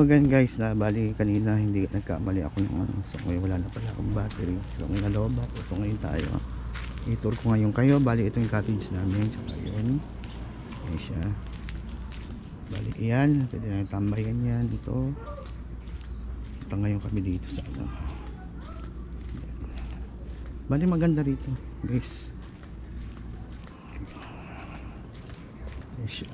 So again guys, na bali kanina hindi nagkamali ako ng ano. So ngayon wala na pala akong battery. So ngayon naloba ko. So ngayon tayo. I-tour ko ngayon kayo. Bali ito yung cottage namin. So ngayon. Ayan siya. Bali yan. Pwede na tambayan yan. Ito. Ito ngayon kami dito sa ano. Bali maganda rito guys. Ayan siya.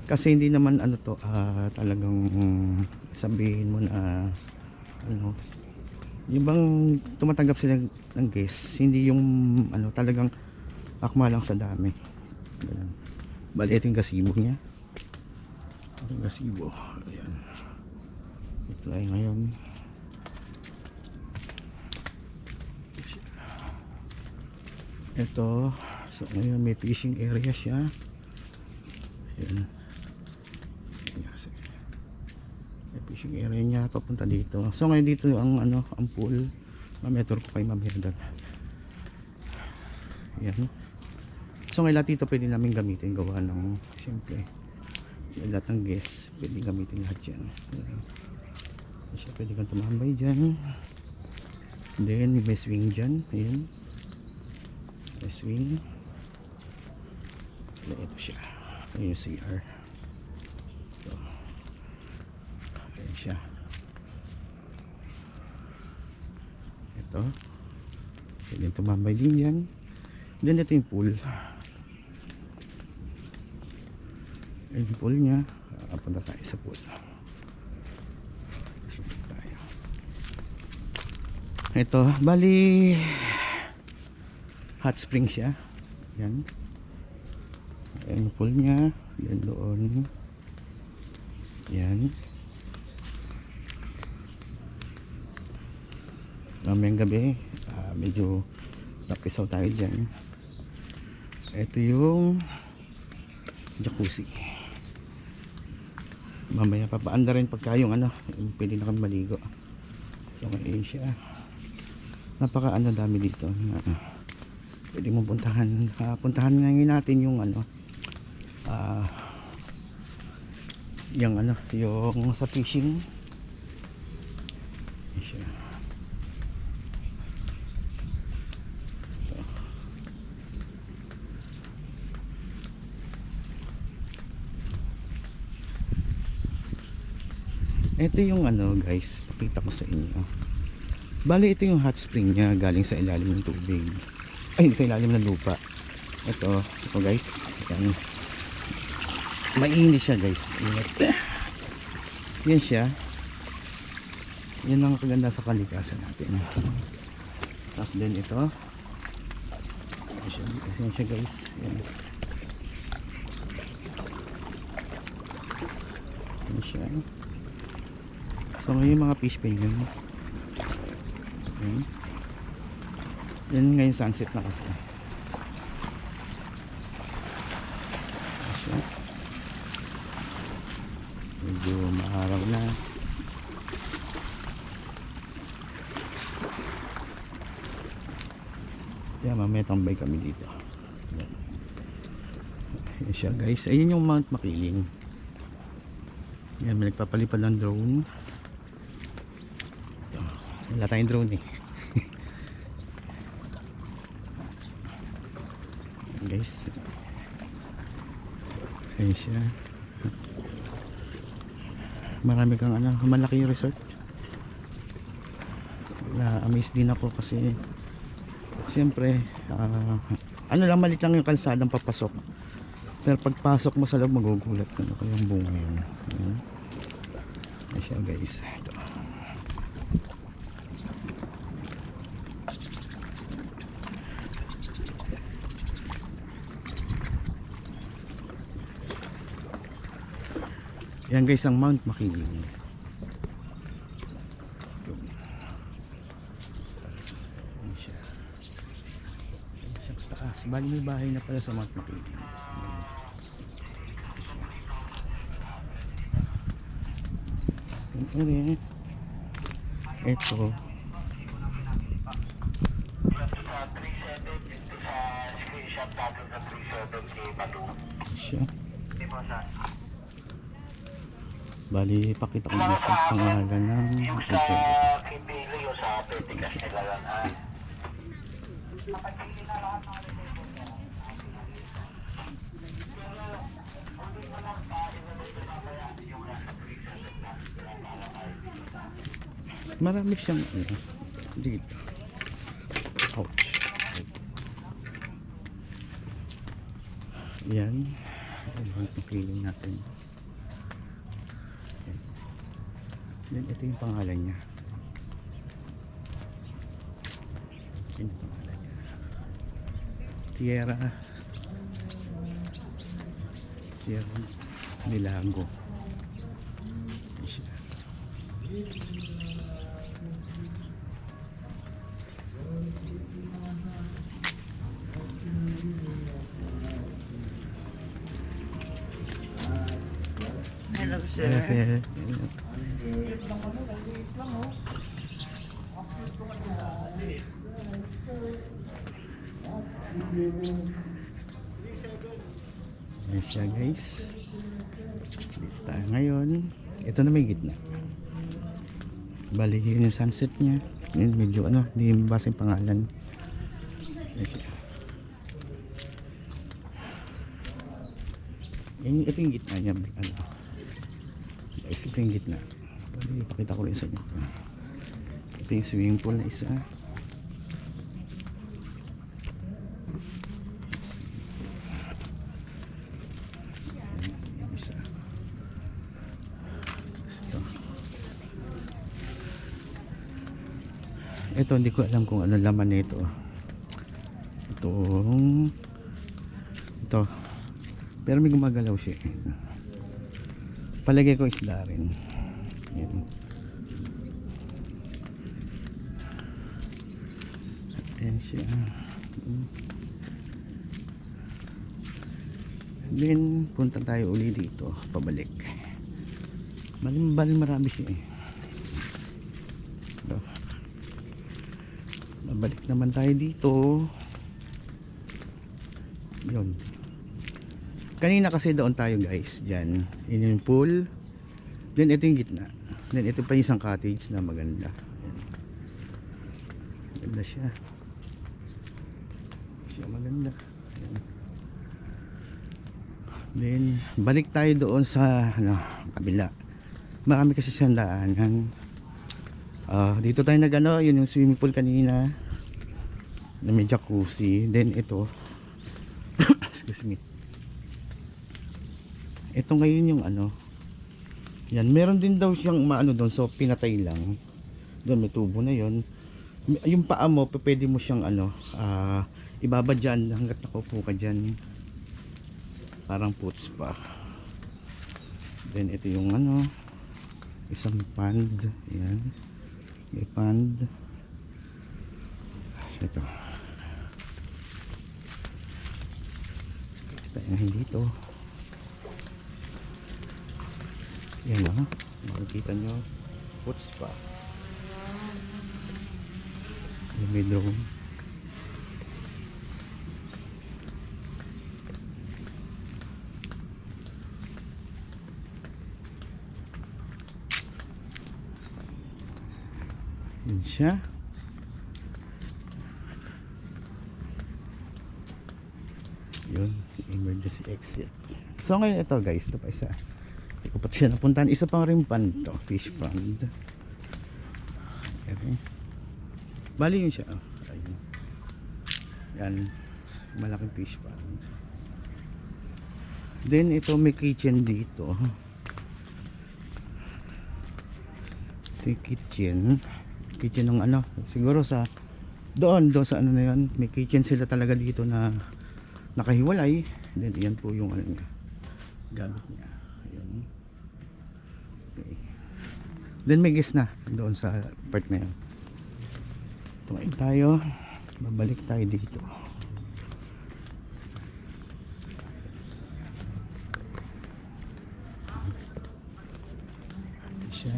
Kasi hindi naman ano to talagang sabihin mo na ano yung bang tumatanggap sila ng guest, hindi yung ano talagang akma lang sa dami. Ganun. Bali ito yung gazebo niya. Ito yung gazebo. Ayan. Ito ay ngayon. Ito. So ngayon may fishing area siya. Ayan. Fishing area niya papunta dito. So ngayon dito ang ano, ang pool. Mametor ko kay Ma'am. Yan. So ngayon lahat dito pwede namin gamitin gawa ng siyempre lahat ng guests pwede gamitin lahat yan. So pwede kang tumambay dyan. Then may swing dyan. Ayan. May swing. Ito siya. Ayan yung CR. Siya. Ito. Pwede tumambay din yan. Then ito yung pool. Yung pool niya. Punta tayo sa pool. Tayo. Ito. Bali hot spring siya. Yan. Ayan yung pool niya. Yan doon. Yan. Mamayang gabi medyo napisaw tayo dyan. Ito yung jacuzzi. Mamaya papaanda rin pagka yung ano pwede na kami maligo. So ngayon siya napaka ano dami dito na pwede mo puntahan. Puntahan ngayon natin yung ano yung ano yung sa fishing. Ayan siya. Ito yung ano guys, pakita ko sa inyo. Bali ito yung hot spring niya galing sa ilalim ng tubig. Ay, sa ilalim ng lupa. Ito guys. Yan. Mainit siya guys. Init. Yan siya. Yan ang kaganda sa kalikasan natin. Tapos din ito. Yan siya guys. Yan. Yan siya. So ngayon mga fish pay yun. Okay. Yan ngayon sunset na kasi. Asya. Medyo maaraw na. Kaya mamaya tambay kami dito. Yan siya guys. Ayun yung Mount Makiling. Yan, may nagpapalipad ng drone. Wala tayong drone eh. Guys. Ayun siya. Marami kang ano, malaki yung resort. Na-amaze din ako kasi siyempre ano lang, malit lang yung kalsadang papasok. Pero pagpasok mo sa loob magugulat ka ano kayong bunga yun. Ayun siya guys. Ito. Yan guys ang Mount Makiling. Yan siya. Yan siya taas. Bali may bahay na pala sa Mount Makiling. Yan. Ito. Siya. Bali, pakita ko na sa pangalan ng hotel. Kipili o sa petikas nila yan ha. Marami siyang ano, dito. Ouch. Yan. Ayan, pipiling natin. Ayan. Then, ito yung pangalan niya. Ito yung pangalan niya. Tierra Nilago. Ayan siya. Hello sir. Ayan, sir. Ayan siya guys. Dito tayo ngayon. Ito na may gitna. Bali yun yung sunset niya. Yun, medyo ano, hindi mabasa yung pangalan. Ayan siya. Ito yung gitna niya. Ano. Guys, ito yung gitna. Bali, ipakita ko rin sa inyo. Ito yung swimming pool na isa. Isa. Ito hindi ko alam kung ano laman nito. Ito pero may gumagalaw siya. Palagay ko isda rin. Ayan. Ayan siya. Then punta tayo uli dito pabalik. Bali marami siya eh. Ito. Babalik naman tayo dito. Yun. Kanina kasi doon tayo guys, dyan. Yun yung pool. Then ito yung gitna. Then ito pa yung isang cottage na maganda. Ayan. Maganda siya. Siya maganda. Ayan. Then balik tayo doon sa ano, kabila. Marami kasi siyang daanan. Dito tayo nag ano, yun yung swimming pool kanina. Na may jacuzzi. Then ito. Excuse me. Ito ngayon yung ano. Yan, meron din daw siyang maano doon, so pinatay lang. Doon may tubo na yon. Yung paa mo, pwede mo siyang ano, ibaba dyan hanggat nakaupo ka dyan. Parang puts pa. Then ito yung ano, isang pond. Yan. May pond. So ito. Basta yung dito. Yan o, makikita nyo puts pa. Yung may drone. Yan siya. Yun, emergency exit. So ngayon ito guys, ito pa isa. Hindi ko pa siya napuntahan. Isa pang rin pond to, fish pond. Okay. Bali yun siya. Ayun. Yan, malaking fish pond. Then ito may kitchen dito. Ito yung kitchen ng ano, siguro sa doon sa ano na yun, may kitchen sila talaga dito na nakahiwalay. Then yan po yung ano niya, gamit niya. Ayun. Okay. Then may guest na doon sa part na yun. Tumain tayo, babalik tayo dito. Siya.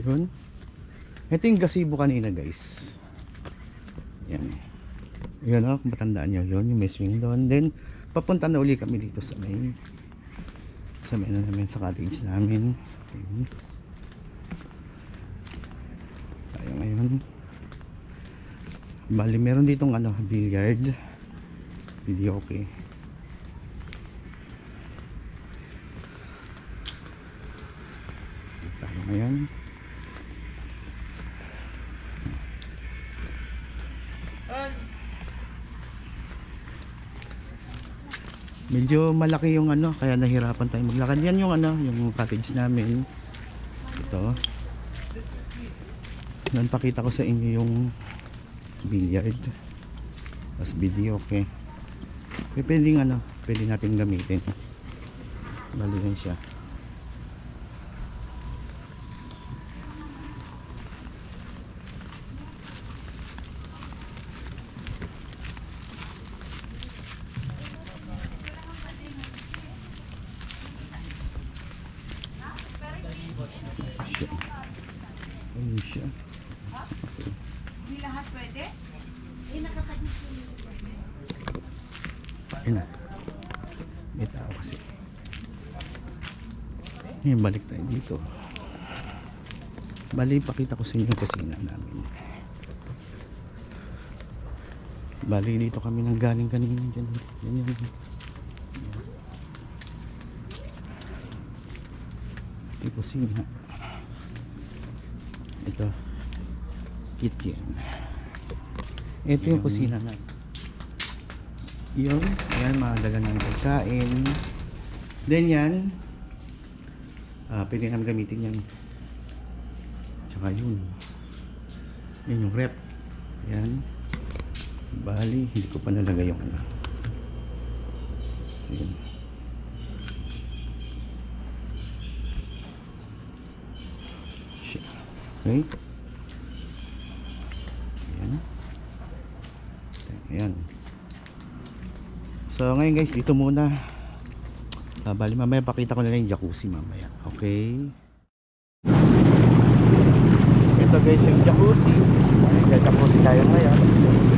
Yun. Ito yung gazebo kanina guys. Yan. Yun o, kung matandaan nyo yun, yung may swing doon. Then, papunta na uli kami dito sa may na namin, sa cottage namin. Ayun. Tayo ngayon. Bali, meron ditong ano, billiard. Video okay. Tayo ngayon. Medyo malaki yung ano, kaya nahirapan tayo maglakad. Yan yung ano, yung cottage namin. Ito. Yan, pakita ko sa inyo yung billiard. Tapos video, okay. Pwedeng ano, pwede natin gamitin. Bali yan siya. Ayun siya. Hindi lahat pwede? Eh, nakakadis Ayun na. May tao kasi. Ngayon, balik tayo dito. Bali, pakita ko sa inyo yung kusina namin. Bali, dito kami nang galing kanina dyan. Yan. Ito yung kusina. Ito. Kitchen. Ito yung kusina natin. Yun. Ayan, mga dagan ng pagkain. Then yan. Pwede namin gamitin yan. Tsaka yun. Yan yung rep. Yan. Bali, hindi ko pa nalagay yung ano. Ayan. Okay. Ayan. Ayan. So ngayon guys, dito muna. Bali mamaya pakita ko na lang yung jacuzzi mamaya. Okay. Ito guys yung jacuzzi. Jacuzzi tayo ngayon.